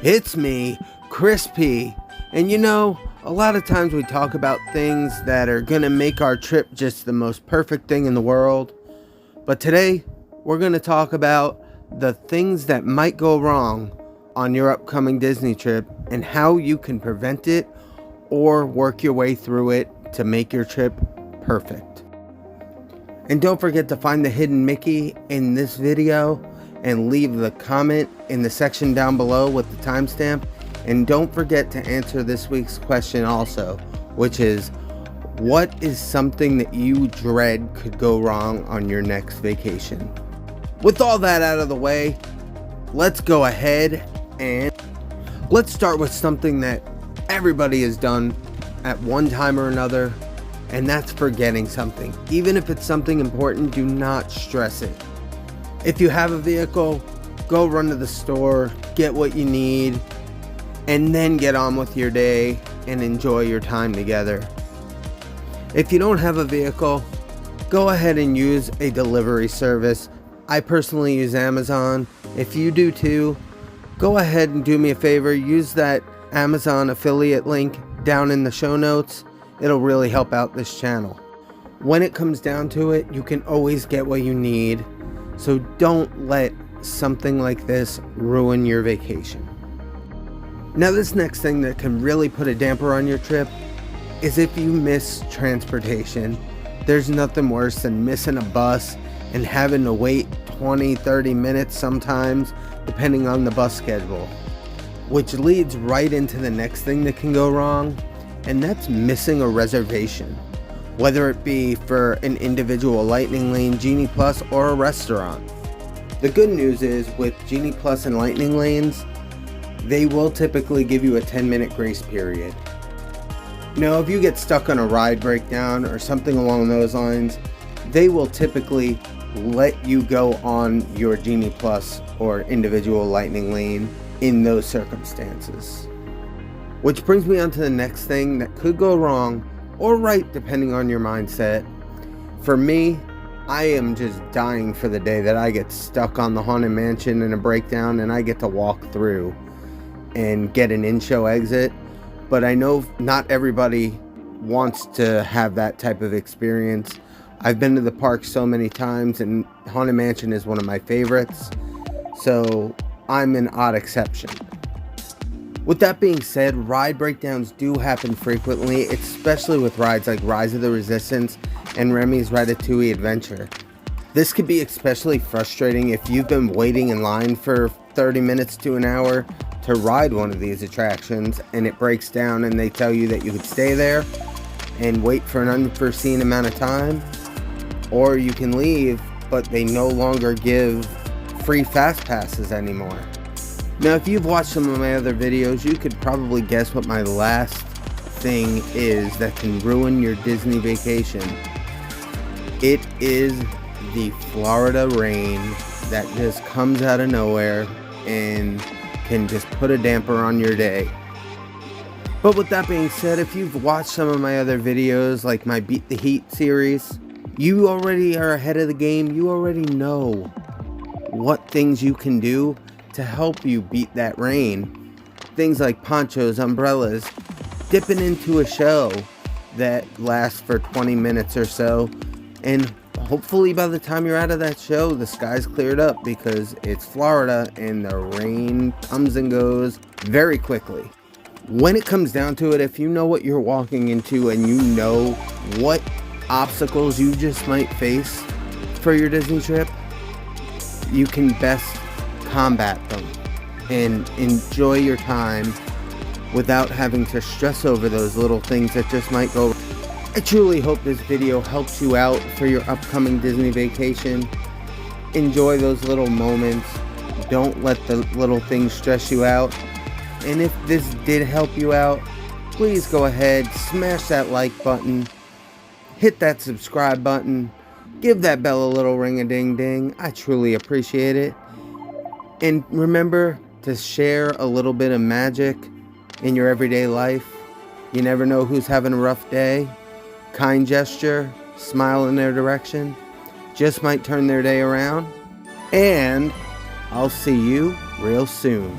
It's me, Crispy. And you know, a lot of times we talk about things that are gonna make our trip just the most perfect thing in the world. But today, we're gonna talk about the things that might go wrong on your upcoming Disney trip and how you can prevent it or work your way through it to make your trip perfect. And don't forget to find the hidden Mickey in this video and leave the comment in the section down below with the timestamp. And don't forget to answer this week's question also, which is, what is something that you dread could go wrong on your next vacation? With all that out of the way, let's go ahead and let's start with something that everybody has done at one time or another, and that's forgetting something. Even if it's something important, do not stress it. If you have a vehicle, go run to the store, get what you need, and then get on with your day and enjoy your time together. If you don't have a vehicle, go ahead and use a delivery service. I personally use Amazon. If you do too, go ahead and do me a favor, use that Amazon affiliate link down in the show notes. It'll really help out this channel. When it comes down to it, you can always get what you need. So don't let something like this ruin your vacation. Now, this next thing that can really put a damper on your trip is if you miss transportation. There's nothing worse than missing a bus and having to wait 20-30 minutes sometimes, depending on the bus schedule. Which leads right into the next thing that can go wrong, and that's missing a reservation. Whether it be for an individual Lightning Lane, Genie Plus, or a restaurant. The good news is with Genie Plus and Lightning Lanes, they will typically give you a 10-minute grace period. Now, if you get stuck on a ride breakdown or something along those lines, they will typically let you go on your Genie Plus or individual Lightning Lane in those circumstances. Which brings me on to the next thing that could go wrong or right, depending on your mindset. For me, I am just dying for the day that I get stuck on the Haunted Mansion in a breakdown and I get to walk through and get an in-show exit. But I know not everybody wants to have that type of experience. I've been to the park so many times, and Haunted Mansion is one of my favorites, so I'm an odd exception. With that being said, ride breakdowns do happen frequently, especially with rides like Rise of the Resistance and Remy's Ratatouille Adventure. This could be especially frustrating if you've been waiting in line for 30 minutes to an hour to ride one of these attractions and it breaks down and they tell you that you could stay there and wait for an unforeseen amount of time, or you can leave, but they no longer give free fast passes anymore. Now, if you've watched some of my other videos, you could probably guess what my last thing is that can ruin your Disney vacation. It is the Florida rain that just comes out of nowhere and can just put a damper on your day. But with that being said, if you've watched some of my other videos, like my Beat the Heat series, you already are ahead of the game. You already know what things you can do to help you beat that rain. Things like ponchos, umbrellas, dipping into a show that lasts for 20 minutes or so, and hopefully by the time you're out of that show, the sky's cleared up because it's Florida and the rain comes and goes very quickly. When it comes down to it, if you know what you're walking into and you know what obstacles you just might face for your Disney trip, you can best combat them and enjoy your time without having to stress over those little things that just might go. I truly hope this video helps you out for your upcoming Disney vacation. Enjoy those little moments. Don't let the little things stress you out. And if this did help you out, please go ahead, smash that like button, hit that subscribe button, give that bell a little ring-a-ding-ding. I truly appreciate it. And remember to share a little bit of magic in your everyday life. You never know who's having a rough day. Kind gesture, smile in their direction, just might turn their day around. And I'll see you real soon.